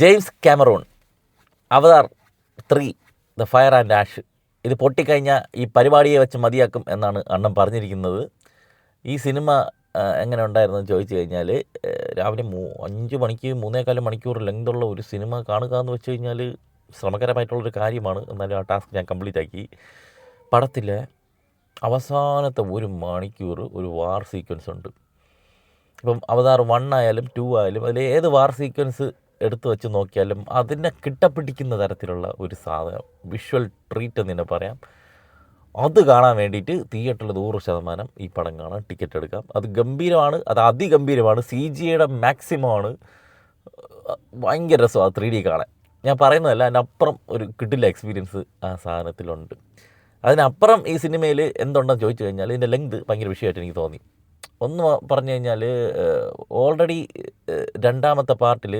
James Cameron Avatar 3 the fire and ash ഇത് പൊട്ടിക്കഴിഞ്ഞാൽ ഈ പരിപാടിയെ വെച്ച് മതിയാക്കും എന്നാണ് അണ്ണൻ പറഞ്ഞിരിക്കുന്നത്. ഈ സിനിമ എങ്ങനെ ഉണ്ടായിരുന്നെന്ന് ചോദിച്ചു കഴിഞ്ഞാൽ, രാവിലെ 5 മണിക്ക് 3.25 മണിക്കൂർ ലെങ്തുള്ള ഒരു സിനിമ കാണുക എന്ന് വെച്ച് കഴിഞ്ഞാൽ ശ്രമകരമായിട്ടുള്ളൊരു കാര്യമാണ്. എന്നാലും ആ ടാസ്ക് ഞാൻ കംപ്ലീറ്റ് ആക്കി. പടത്തിലെ അവസാനത്തെ 1 മണിക്കൂർ ഒരു വാർ സീക്വൻസ് ഉണ്ട്. ഇപ്പം അവതാർ 1 ആയാലും 2 ആയാലും അതിൽ ഏത് വാർ സീക്വൻസ് എടുത്തു വെച്ച് നോക്കിയാലും അതിനെ കിട്ടപ്പിടിക്കുന്ന തരത്തിലുള്ള ഒരു സാധനം, വിഷ്വൽ ട്രീറ്റ് എന്ന് തന്നെ പറയാം. അത് കാണാൻ വേണ്ടിയിട്ട് തിയേറ്ററിൽ 100% ഈ പടം കാണാൻ ടിക്കറ്റ് എടുക്കാം. അത് ഗംഭീരമാണ്, അത് അതിഗംഭീരമാണ്. CGIയുടെ മാക്സിമമാണ്. ഭയങ്കര രസമാണ് 3D കാണാൻ. ഞാൻ പറയുന്നതല്ല, അതിനപ്പുറം ഒരു കിടില എക്സ്പീരിയൻസ് ആ സാധനത്തിലുണ്ട്. അതിനപ്പുറം ഈ സിനിമയിൽ എന്തുണ്ടെന്ന് ചോദിച്ചു കഴിഞ്ഞാൽ ഇതിൻ്റെ ലെങ്ത് ഭയങ്കര വിഷയമായിട്ട് എനിക്ക് തോന്നി. ഒന്ന് പറഞ്ഞു കഴിഞ്ഞാൽ, ഓൾറെഡി 2ാമത്തെ പാർട്ടിൽ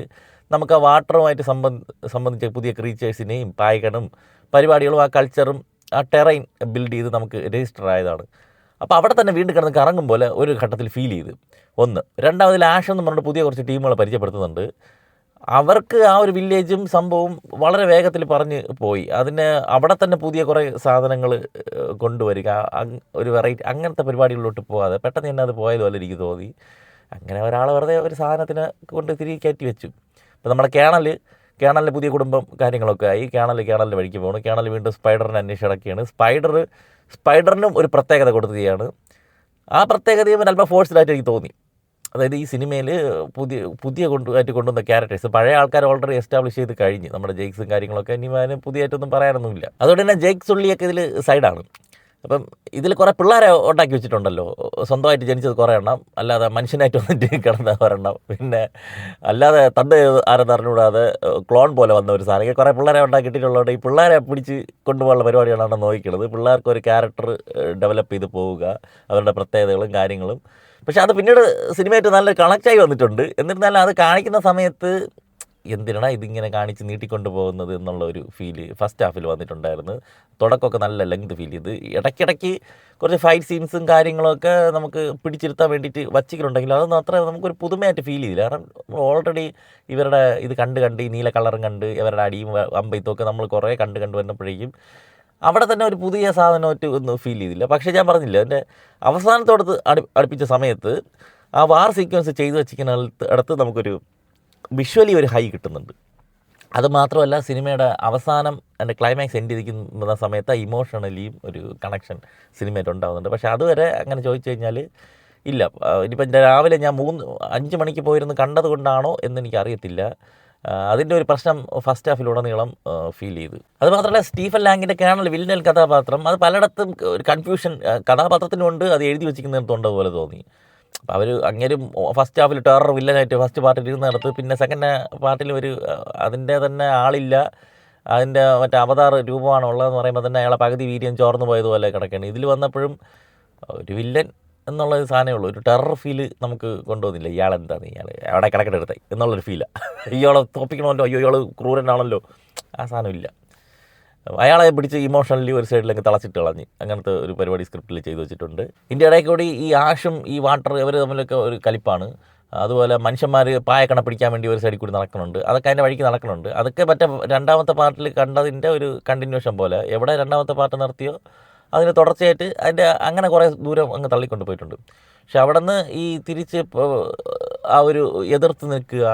നമുക്ക് ആ വാട്ടറുമായിട്ട് സംബന്ധിച്ച പുതിയ ക്രീച്ചേഴ്സിനെയും പായ്ക്കണും പരിപാടികളും ആ കൾച്ചറും ആ ടെറൈൻ ബിൽഡ് ചെയ്ത് നമുക്ക് രജിസ്റ്റർ ആയതാണ്. അപ്പോൾ അവിടെ തന്നെ വീണ്ടും കിടന്ന് കറങ്ങും പോലെ ഒരു ഘട്ടത്തിൽ ഫീൽ ചെയ്ത്. ഒന്ന്. രണ്ടാമതിൽ ആഷ് എന്ന് പറഞ്ഞിട്ട് പുതിയ കുറച്ച് ടീമുകളെ പരിചയപ്പെടുത്തുന്നുണ്ട്. അവർക്ക് ആ ഒരു വില്ലേജും സംഭവവും വളരെ വേഗത്തിൽ പറഞ്ഞ് പോയി. അതിന് അവിടെ തന്നെ പുതിയ കുറേ സാധനങ്ങൾ കൊണ്ടുവരിക, ഒരു വെറൈറ്റി അങ്ങനത്തെ പരിപാടികളിലോട്ട് പോകാതെ പെട്ടെന്ന് തന്നെ അത് പോയതുപോലെ എനിക്ക് തോന്നി. അങ്ങനെ ഒരാളെ വെറുതെ ഒരു സാധനത്തിന് കൊണ്ട് തിരികെ കയറ്റി വെച്ചു. ഇപ്പോൾ നമ്മുടെ കേണലിൽ പുതിയ കുടുംബം കാര്യങ്ങളൊക്കെ ആയി. കേണലിൻ്റെ വഴിക്ക് പോകണം. കേണൽ വീണ്ടും സ്പൈഡറിനെ അന്വേഷിച്ച് കിടക്കുകയാണ്. സ്പൈഡറിനും ഒരു പ്രത്യേകത കൊടുക്കുകയാണ്. ആ പ്രത്യേകതയും അല്പം ഫോഴ്സ്ഡായിട്ട് എനിക്ക് തോന്നി. അതായത് ഈ സിനിമയിൽ പുതിയ കൊണ്ടുവന്ന ക്യാരക്ടേഴ്സ് പഴയ ആൾക്കാർ ഓൾറെഡി എസ്റ്റാബ്ലിഷ് ചെയ്ത് കഴിഞ്ഞ്, നമ്മുടെ ജെയ്ക്സും കാര്യങ്ങളൊക്കെ. ഇനി അതിന് പുതിയതായിട്ടൊന്നും പറയാനൊന്നുമില്ല. അതുകൊണ്ട് തന്നെ ജെയ്ക്സ് ഉള്ളിയൊക്കെ ഇതിൽ സൈഡാണ്. അപ്പം ഇതിൽ കുറേ പിള്ളേരെ ഉണ്ടാക്കി വെച്ചിട്ടുണ്ടല്ലോ. സ്വന്തമായിട്ട് ജനിച്ചത് കുറേ എണ്ണം, അല്ലാതെ മനുഷ്യനായിട്ട് വന്നിട്ട് കിടന്ന ഒരെണ്ണം, പിന്നെ അല്ലാതെ തൻ്റെ ആരെന്ന് അറിഞ്ഞുകൂടാതെ ക്ലോൺ പോലെ വന്ന ഒരു സാധനം. കുറേ പിള്ളേരെ ഉണ്ടാക്കിയിട്ടുള്ളതുകൊണ്ട് ഈ പിള്ളേരെ പിടിച്ച് കൊണ്ടുപോകാനുള്ള പരിപാടികളാണ് നോക്കുന്നത്. പിള്ളേർക്ക് ഒരു ക്യാരക്ടർ ഡെവലപ്പ് ചെയ്ത് പോവുക, അവരുടെ പ്രത്യേകതകളും കാര്യങ്ങളും. പക്ഷെ അത് പിന്നീട് സിനിമയായിട്ട് നല്ല കണക്റ്റായി വന്നിട്ടുണ്ട്. എന്നിരുന്നാലും അത് കാണിക്കുന്ന സമയത്ത് എന്തിനാണ് ഇതിങ്ങനെ കാണിച്ച് നീട്ടിക്കൊണ്ട് പോകുന്നത് എന്നുള്ള ഒരു ഫീല് ഫസ്റ്റ് ഹാഫിൽ വന്നിട്ടുണ്ടായിരുന്നു. തുടക്കമൊക്കെ നല്ല ലെങ്ത് ഫീൽ ചെയ്ത്, ഇടയ്ക്കിടയ്ക്ക് കുറച്ച് ഫൈറ്റ് സീൻസും കാര്യങ്ങളൊക്കെ നമുക്ക് പിടിച്ചിരുത്താൻ വേണ്ടിയിട്ട് വച്ചിട്ടുണ്ടെങ്കിലും അതൊന്നും അത്ര നമുക്കൊരു പുതുമയായിട്ട് ഫീൽ ചെയ്തില്ല. കാരണം ഓൾറെഡി ഇവരുടെ ഇത് കണ്ട് ഈ നീല കളറും കണ്ട് ഇവരുടെ അടിയും അമ്പയത്തൊക്കെ നമ്മൾ കുറേ കണ്ട് വന്നപ്പോഴേക്കും അവിടെ തന്നെ ഒരു പുതിയ സാധനമായിട്ട് ഒന്നും ഫീൽ ചെയ്തില്ല. പക്ഷേ ഞാൻ പറഞ്ഞില്ല, എൻ്റെ അവസാനത്തോടത്ത് അടുപ്പിച്ച സമയത്ത് ആ വാർ സീക്വൻസ് ചെയ്തു വച്ചിരിക്കുന്ന അടുത്ത് നമുക്കൊരു വിഷ്വലി ഒരു ഹൈ കിട്ടുന്നുണ്ട്. അത് മാത്രമല്ല, സിനിമയുടെ അവസാനം എൻ്റെ ക്ലൈമാക്സ് എൻഡ് ചെയ്തിരിക്കുന്ന സമയത്ത് ഇമോഷണലിയും ഒരു കണക്ഷൻ സിനിമയായിട്ട് ഉണ്ടാകുന്നുണ്ട്. പക്ഷേ അതുവരെ അങ്ങനെ ചോദിച്ചു കഴിഞ്ഞാൽ ഇല്ല. ഇനിയിപ്പം രാവിലെ ഞാൻ 5 മണിക്ക് പോയിരുന്ന് കണ്ടത് കൊണ്ടാണോ എന്നെനിക്ക് അറിയത്തില്ല. അതിൻ്റെ ഒരു പ്രശ്നം ഫസ്റ്റ് ഹാഫിലുടനീളം ഫീൽ ചെയ്തു. അതുമാത്രമല്ല, സ്റ്റീഫൻ ലാങ്ങിൻ്റെ കേണൽ വില്ലൻ കഥാപാത്രം അത് പലയിടത്തും ഒരു കൺഫ്യൂഷൻ കഥാപാത്രത്തിനുണ്ട്. അത് എഴുതി വെച്ചിരിക്കുന്നിടത്തുണ്ട് പോലെ തോന്നി. അപ്പോൾ അവർ അങ്ങേരും ഫസ്റ്റ് ഹാഫിൽ ടെറർ വില്ലനായിട്ട് ഫസ്റ്റ് പാർട്ടിൽ ഇരുന്നിടത്ത് പിന്നെ സെക്കൻഡ് പാർട്ടിൽ ഒരു അതിൻ്റെ തന്നെ ആളില്ല, അതിൻ്റെ മറ്റേ അവതാർ രൂപമാണ് ഉള്ളതെന്ന് പറയുമ്പോൾ തന്നെ അയാളെ പകുതി വീര്യം ചോർന്നു പോയതുപോലെ കിടക്കുകയാണ്. ഇതിൽ വന്നപ്പോഴും ഒരു വില്ലൻ എന്നുള്ള ഒരു സാധനമേ ഉള്ളൂ. ഒരു ടെറർ ഫീല് നമുക്ക് കൊണ്ടുവന്നില്ല. ഇയാളെന്താണ് അവിടെ കിടക്കെടുത്തായി എന്നുള്ളൊരു ഫീലാണ്. ഇയാളെ തോപ്പിക്കണമല്ലോ, ഇയാൾ ക്രൂരനാണല്ലോ, ആ സാധനമില്ല. അയാളെ പിടിച്ച് ഇമോഷണലി ഒരു സൈഡിലേക്ക് തളച്ചിട്ട് കളഞ്ഞ് അങ്ങനത്തെ ഒരു പരിപാടി സ്ക്രിപ്റ്റിൽ ചെയ്തു വെച്ചിട്ടുണ്ട്. ഇതിൻ്റെ ഇടയിൽ കൂടി ഈ ആഷും ഈ വാട്ടർ ഇവർ തമ്മിലൊക്കെ ഒരു കലിപ്പാണ്. അതുപോലെ മനുഷ്യന്മാർ പായക്കണ പിടിക്കാൻ വേണ്ടി ഒരു സൈഡിൽ കൂടി നടക്കുന്നുണ്ട്. അതൊക്കെ അതിൻ്റെ വഴിക്ക് നടക്കുന്നുണ്ട്. അതൊക്കെ മറ്റേ 2ാമത്തെ പാർട്ടിൽ കണ്ടതിൻ്റെ ഒരു കണ്ടിന്യൂഷൻ പോലെ. എവിടെ 2ാമത്തെ പാർട്ട് നിർത്തിയോ അതിന് തുടർച്ചയായിട്ട് അതിൻ്റെ അങ്ങനെ കുറേ ദൂരം അങ്ങ് തള്ളിക്കൊണ്ട് പോയിട്ടുണ്ട്. പക്ഷെ അവിടെ നിന്ന് ഈ തിരിച്ച് ആ ഒരു എതിർത്ത് നിൽക്കുക,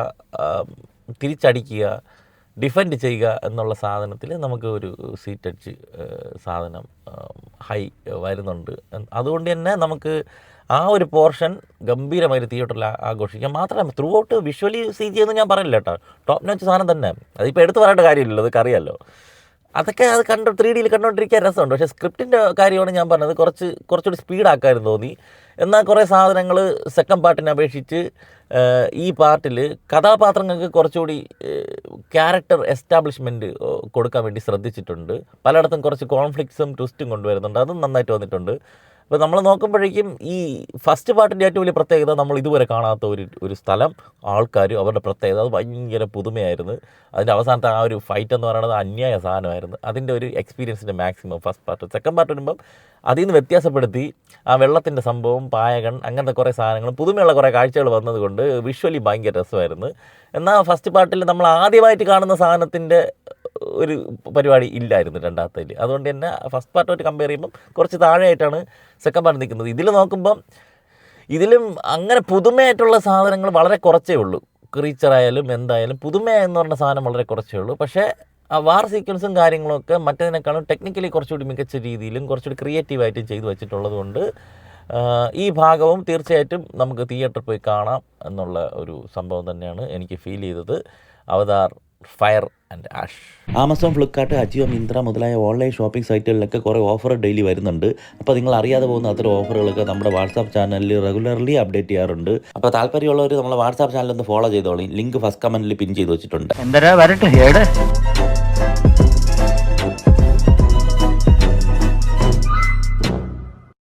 തിരിച്ചടിക്കുക, ഡിഫെൻഡ് ചെയ്യുക എന്നുള്ള സാധനത്തിൽ നമുക്ക് ഒരു സീറ്റച്ച് സാധനം ഹൈ വരുന്നുണ്ട്. അതുകൊണ്ട് തന്നെ നമുക്ക് ആ ഒരു പോർഷൻ ഗംഭീരമായി തിയേറ്ററിൽ ആഘോഷിക്കാം. മാത്രമല്ല ത്രൂ ഔട്ട് വിഷ്വലി CG എന്ന് ഞാൻ പറയില്ല കേട്ടോ, ടോപ്പ് നോച്ച് സാധനം തന്നെ. അതിപ്പോൾ എടുത്ത് പറയേണ്ട കാര്യമില്ലല്ലോ, അതൊക്കെ അറിയാമല്ലോ. അതൊക്കെ അത് 3Dയിൽ കണ്ടുകൊണ്ടിരിക്കാൻ രസമുണ്ട്. പക്ഷേ സ്ക്രിപ്റ്റിൻ്റെ കാര്യമാണ് ഞാൻ പറഞ്ഞത്, കുറച്ചുകൂടി സ്പീഡാക്കാനും തോന്നി. എന്നാൽ കുറേ സാധനങ്ങൾ സെക്കൻഡ് പാർട്ടിനെ അപേക്ഷിച്ച് ഈ പാർട്ടിൽ കഥാപാത്രങ്ങൾക്ക് കുറച്ചുകൂടി ക്യാരക്ടർ എസ്റ്റാബ്ലിഷ്മെൻറ്റ് കൊടുക്കാൻ വേണ്ടി ശ്രദ്ധിച്ചിട്ടുണ്ട്. പലയിടത്തും കുറച്ച് കോൺഫ്ലിക്ട്സും ട്വിസ്റ്റും കൊണ്ടുവരുന്നുണ്ട്. അതും നന്നായിട്ട് വന്നിട്ടുണ്ട്. അപ്പോൾ നമ്മൾ നോക്കുമ്പോഴേക്കും ഈ ഫസ്റ്റ് പാർട്ടിൻ്റെ ഏറ്റവും വലിയ പ്രത്യേകത നമ്മൾ ഇതുവരെ കാണാത്ത ഒരു സ്ഥലം, ആൾക്കാരും അവരുടെ പ്രത്യേകത, അത് ഭയങ്കര പുതുമയായിരുന്നു. അതിൻ്റെ അവസാനത്തെ ആ ഒരു ഫൈറ്റ് എന്ന് പറയുന്നത് അന്യായ സാധനമായിരുന്നു. അതിൻ്റെ ഒരു എക്സ്പീരിയൻസിൻ്റെ maximum first part. Second part വരുമ്പം അതിൽ നിന്ന് വ്യത്യാസപ്പെടുത്തി ആ വെള്ളത്തിൻ്റെ സംഭവം, പായകൺ, അങ്ങനത്തെ കുറേ സാധനങ്ങളും പുതുമയുള്ള കുറേ കാഴ്ചകൾ വന്നതുകൊണ്ട് വിഷ്വലി ഭയങ്കര രസമായിരുന്നു. എന്നാൽ ഫസ്റ്റ് പാർട്ടിൽ നമ്മൾ ആദ്യമായിട്ട് കാണുന്ന സാധനത്തിൻ്റെ ഒരു പരിപാടി ഇല്ലായിരുന്നു രണ്ടാമത്തേൽ. അതുകൊണ്ട് തന്നെ ഫസ്റ്റ് പാർട്ടുമായിട്ട് കമ്പയർ ചെയ്യുമ്പം കുറച്ച് താഴെയായിട്ടാണ് സെക്കൻഡ് പാർട്ട് നിൽക്കുന്നത്. ഇതിൽ നോക്കുമ്പം ഇതിലും അങ്ങനെ പുതുമയായിട്ടുള്ള സാധനങ്ങൾ വളരെ കുറച്ചേ ഉള്ളൂ. ക്രീച്ചറായാലും എന്തായാലും പുതുമ എന്ന് പറഞ്ഞ സാധനം വളരെ കുറച്ചേ ഉള്ളൂ. പക്ഷേ ആ വാർ സീക്വൻസും കാര്യങ്ങളൊക്കെ മറ്റതിനേക്കാളും ടെക്നിക്കലി കുറച്ചുകൂടി മികച്ച രീതിയിലും കുറച്ചുകൂടി ക്രിയേറ്റീവായിട്ടും ചെയ്തു വെച്ചിട്ടുള്ളത് കൊണ്ട് ഈ ഭാഗവും തീർച്ചയായിട്ടും നമുക്ക് തിയേറ്ററിൽ പോയി കാണാം എന്നുള്ള ഒരു സംഭവം തന്നെയാണ് എനിക്ക് ഫീൽ ചെയ്തത്. Avatar Fire and Ash. Amazon, Flipkart, Ajio, Myntra മുതലായ ഓൺലൈൻ ഷോപ്പിംഗ് സൈറ്റുകളിലൊക്കെ കുറേ ഓഫർ ഡെയിലി വരുന്നുണ്ട്. അപ്പോൾ നിങ്ങൾ അറിയാതെ പോകുന്ന അത്തരം ഓഫറുകളൊക്കെ നമ്മുടെ വാട്സാപ്പ് ചാനലിൽ റെഗുലർലി അപ്ഡേറ്റ് ചെയ്യാറുണ്ട്. അപ്പോൾ താല്പര്യമുള്ളവർ നമ്മളെ വാട്സാപ്പ് ചാനൽ ഒന്ന് ഫോളോ ചെയ്തോളി. ലിങ്ക് ഫസ്റ്റ് കമൻറ്റിൽ പിൻ ചെയ്ത് വെച്ചിട്ടുണ്ട്.